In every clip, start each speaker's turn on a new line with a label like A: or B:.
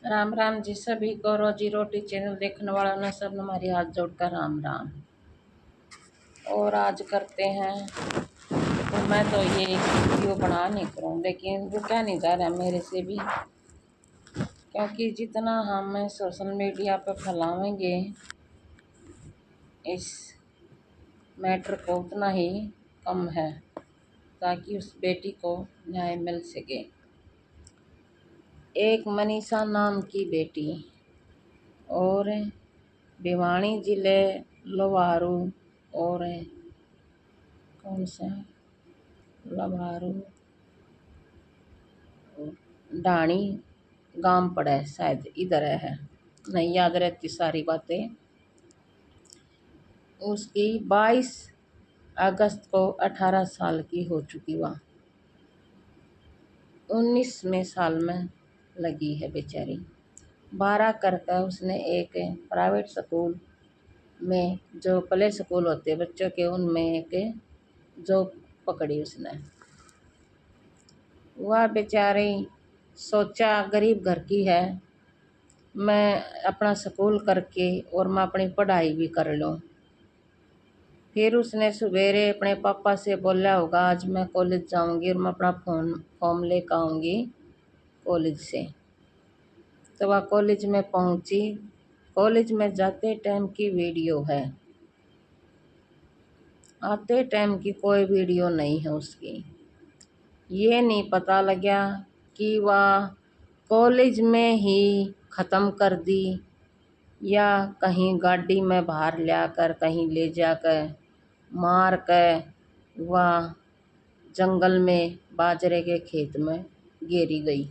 A: राम राम जी सभी को। रोजी रोटी चैनल देखने वालों ने सब हमारी हाथ जोड़कर राम राम। और आज करते हैं, तो मैं तो ये वीडियो बना नहीं करूँ, लेकिन रुका नहीं जा रहा मेरे से भी, क्योंकि जितना हम सोशल मीडिया पर फैलावेंगे इस मैटर को उतना ही कम है, ताकि उस बेटी को न्याय मिल सके। एक मनीषा नाम की बेटी और भिवानी जिले लोहारू और कौन सा लम्हारू ढाणी गांव पड़ा है, शायद इधर है, नहीं याद रहती सारी बातें। उसकी 22 अगस्त को 18 साल की हो चुकी, वह 19वें साल में लगी है बेचारी। 12 करके उसने एक प्राइवेट स्कूल में, जो प्ले स्कूल होते हैं बच्चों के, उनमें एक जॉब पकड़ी उसने। वह बेचारी सोचा गरीब घर की है, मैं अपना स्कूल करके और मैं अपनी पढ़ाई भी कर लूँ। फिर उसने सवेरे अपने पापा से बोला होगा आज मैं कॉलेज जाऊंगी और मैं अपना फॉर्म लेकर आऊँगी कॉलेज से। तो वह कॉलेज में पहुंची। कॉलेज में जाते टाइम की वीडियो है, आते टाइम की कोई वीडियो नहीं है उसकी। ये नहीं पता लगा कि वह कॉलेज में ही ख़त्म कर दी या कहीं गाड़ी में बाहर लाकर कहीं ले जाकर मार कर वह जंगल में बाजरे के खेत में गिरी गई।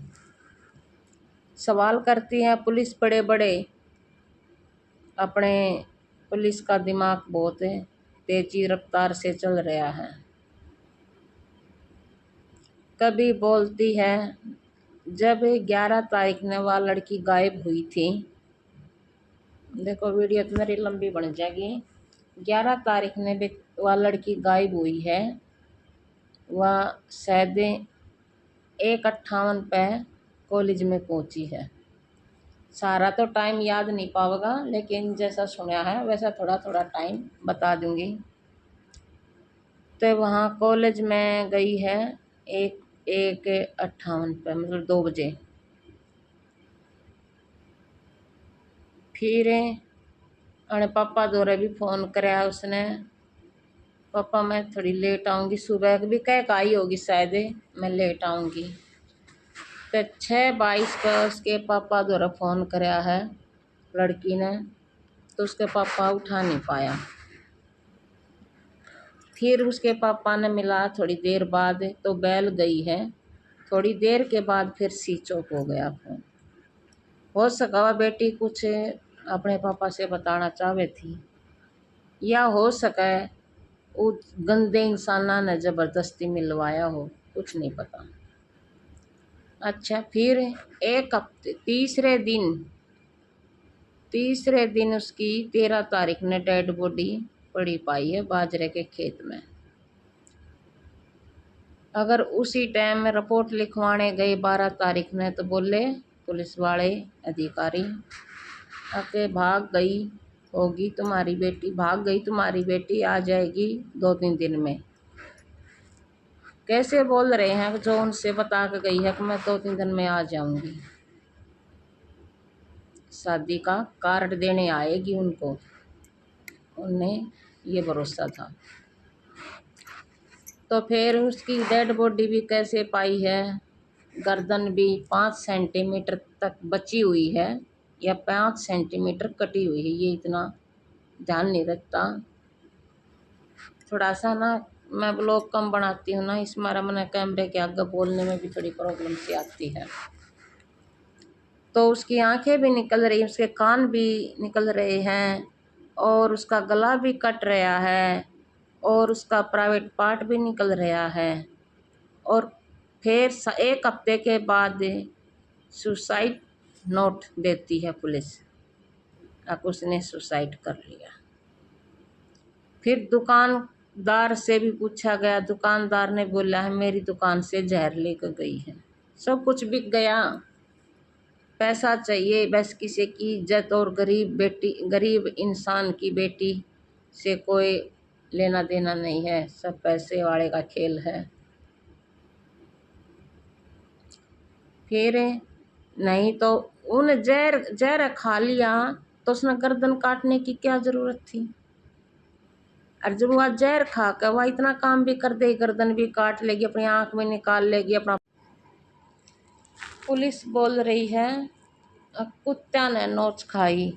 A: सवाल करती है पुलिस, बड़े बड़े अपने पुलिस का दिमाग बहुत तेजी रफ्तार से चल रहा है। कभी बोलती है जब 11 तारीख ने वह लड़की गायब हुई थी, देखो वीडियो तो मेरी लंबी बन जाएगी। 11 तारीख ने वह लड़की गायब हुई है, वह शायद 1:58 पे कॉलेज में पहुंची है। सारा तो टाइम याद नहीं पाओगा, लेकिन जैसा सुना है वैसा थोड़ा थोड़ा टाइम बता दूंगी। तो वहाँ कॉलेज में गई है 1:58 पे, मतलब 2 बजे। फिर अने पापा द्वारा भी फ़ोन कराया उसने, पापा मैं थोड़ी लेट आऊँगी, सुबह भी कह आई होगी शायद मैं लेट आऊँगी। तो 6:22 पर उसके पापा द्वारा फ़ोन कराया है लड़की ने, तो उसके पापा उठा नहीं पाया। फिर उसके पापा ने मिला थोड़ी देर बाद, तो बेल गई है। थोड़ी देर के बाद फिर स्विच ऑफ हो गया फ़ोन। हो सका वह बेटी कुछ अपने पापा से बताना चाहे थी, या हो सके उस गंदे इंसाना ने ज़बरदस्ती मिलवाया हो, कुछ नहीं पता। अच्छा, फिर एक हफ्ते तीसरे दिन उसकी 13 तारीख ने डेड बॉडी पड़ी पाई है बाजरे के खेत में। अगर उसी टाइम में रिपोर्ट लिखवाने गए 12 तारीख ने, तो बोले पुलिस वाले अधिकारी आके भाग गई होगी तुम्हारी बेटी, भाग गई तुम्हारी बेटी, आ जाएगी 2-3 दिन में। कैसे बोल रहे हैं जो उनसे बता के गई है कि मैं 2-3 दिन में आ जाऊंगी, शादी का कार्ड देने आएगी उनको, उन्हें ये भरोसा था। तो फिर उसकी डेड बॉडी भी कैसे पाई है, गर्दन भी 5 सेंटीमीटर तक बची हुई है या 5 सेंटीमीटर कटी हुई है, ये इतना ध्यान नहीं रखता। थोड़ा सा ना मैं ब्लॉग कम बनाती हूँ ना, इस मारा मैंने कैमरे के आगे बोलने में भी थोड़ी प्रॉब्लम सी आती है। तो उसकी आंखें भी निकल रही, उसके कान भी निकल रहे हैं और उसका गला भी कट रहा है और उसका प्राइवेट पार्ट भी निकल रहा है। और फिर 1 हफ्ते के बाद सुसाइड नोट देती है पुलिस, अब उसने सुसाइड कर लिया। फिर दुकानदार से भी पूछा गया, दुकानदार ने बोला है मेरी दुकान से जहर लेकर गई है। सब कुछ बिक गया, पैसा चाहिए बस, किसी की इज्जत, और गरीब इंसान की बेटी से कोई लेना देना नहीं है, सब पैसे वाले का खेल है। फिर नहीं तो उन जहर जहर खा लिया तो उसने गर्दन काटने की क्या जरूरत थी? और जब वह जहर खा कर वह इतना काम भी कर दे, गर्दन भी काट लेगी, अपनी आंख में निकाल लेगी अपना। पुलिस बोल रही है कुत्ता ने नोच खाई,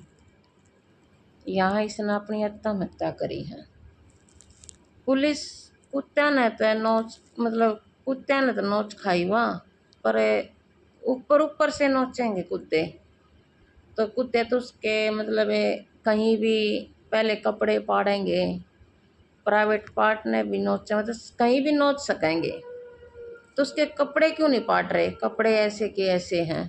A: यहाँ इसने अपनी आत्महत्या करी है। पुलिस कुत्ता ने तो नोच, मतलब कुत्ता ने तो नोच खाई वहाँ पर, ऊपर ऊपर से नोचेंगे कुत्ते तो, कुत्ते तो उसके मतलब कहीं भी पहले कपड़े फाड़ेंगे, प्राइवेट पार्ट ने भी नोचा, मतलब कहीं भी नोच सकेंगे, तो उसके कपड़े क्यों नहीं फाड़ रहे? कपड़े ऐसे के ऐसे हैं।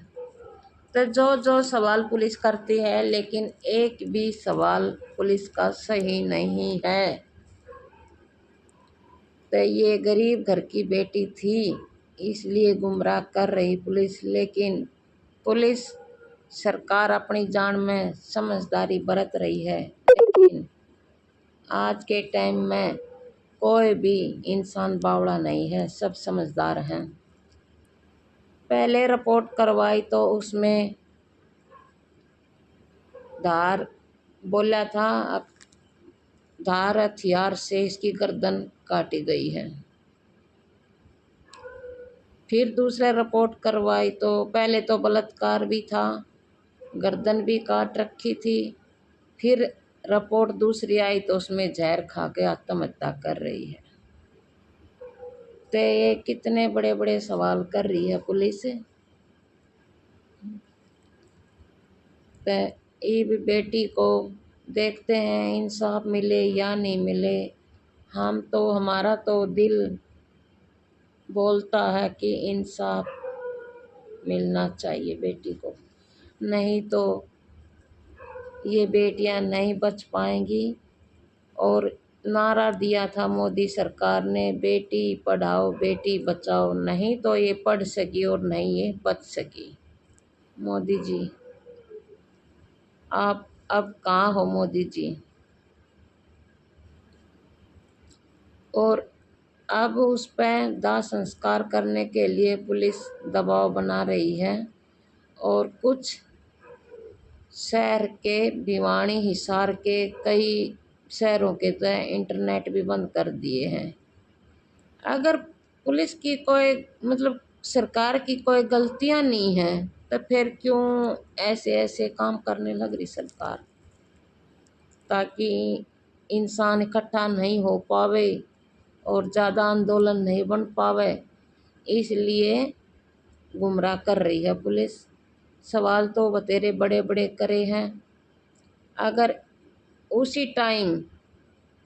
A: तो जो जो सवाल पुलिस करती है, लेकिन एक भी सवाल पुलिस का सही नहीं है। तो ये गरीब घर की बेटी थी इसलिए गुमराह कर रही पुलिस, लेकिन पुलिस सरकार अपनी जान में समझदारी बरत रही है, लेकिन आज के टाइम में कोई भी इंसान बावड़ा नहीं है, सब समझदार हैं। पहले रिपोर्ट करवाई तो उसमें धार बोला था, अब धार हथियार से इसकी गर्दन काटी गई है। फिर दूसरा रिपोर्ट करवाई तो पहले तो बलात्कार भी था, गर्दन भी काट रखी थी। फिर रिपोर्ट दूसरी आई तो उसमें जहर खा के आत्महत्या कर रही है। तो ये कितने बड़े बड़े सवाल कर रही है पुलिस। तो ये बेटी को देखते हैं इंसाफ मिले या नहीं मिले। हम तो, हमारा तो दिल बोलता है कि इंसाफ मिलना चाहिए बेटी को, नहीं तो ये बेटियां नहीं बच पाएंगी। और नारा दिया था मोदी सरकार ने, बेटी पढ़ाओ बेटी बचाओ, नहीं तो ये पढ़ सकी और नहीं ये बच सकी। मोदी जी आप अब कहाँ हो मोदी जी? और अब उस पर दाह संस्कार करने के लिए पुलिस दबाव बना रही है, और कुछ शहर के, भिवानी हिसार के कई शहरों के तो इंटरनेट भी बंद कर दिए हैं। अगर पुलिस की कोई, मतलब सरकार की कोई गलतियां नहीं है तो फिर क्यों ऐसे ऐसे काम करने लग रही सरकार? ताकि इंसान इकट्ठा नहीं हो पावे और ज़्यादा आंदोलन नहीं बन पावे, इसलिए गुमराह कर रही है पुलिस। सवाल तो बतेरे बड़े बड़े करे हैं। अगर उसी टाइम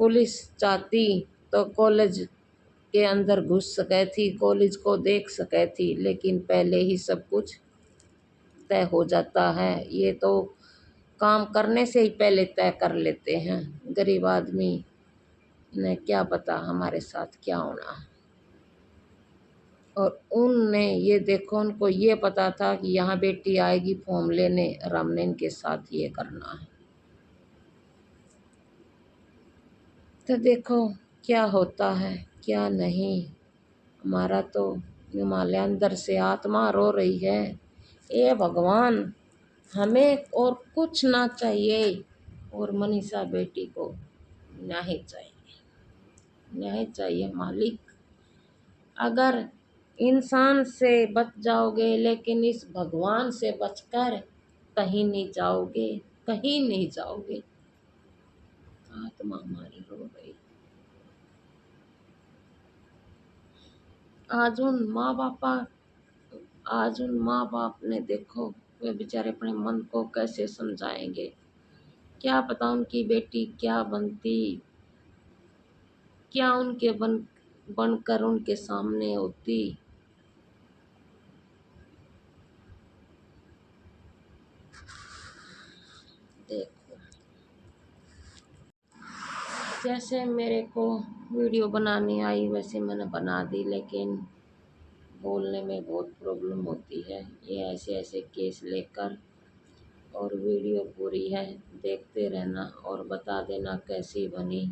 A: पुलिस चाहती तो कॉलेज के अंदर घुस सके थी, कॉलेज को देख सके थी, लेकिन पहले ही सब कुछ तय हो जाता है। ये तो काम करने से ही पहले तय कर लेते हैं। गरीब आदमी ने क्या पता हमारे साथ क्या होना है। और उनने ये देखो, उनको ये पता था कि यहाँ बेटी आएगी फॉर्म लेने, और हमने इनके साथ ये करना है। तो देखो क्या होता है क्या नहीं। हमारा तो हिमालय अंदर से आत्मा रो रही है, ए भगवान हमें और कुछ ना चाहिए, और मनीषा बेटी को न्याय चाहिए, न्याय चाहिए मालिक। अगर इंसान से बच जाओगे, लेकिन इस भगवान से बचकर कहीं नहीं जाओगे, कहीं नहीं जाओगे। आत्मा हमारी रो गई। आज उन माँ बापा आज उन माँ बाप ने देखो, वे बेचारे अपने मन को कैसे समझाएंगे। क्या पता उनकी बेटी क्या बनती, क्या उनके बनकर उनके सामने होती। देखो जैसे मेरे को वीडियो बनानी आई वैसे मैंने बना दी, लेकिन बोलने में बहुत प्रॉब्लम होती है। ये ऐसे ऐसे केस लेकर, और वीडियो पूरी है देखते रहना और बता देना कैसी बनी।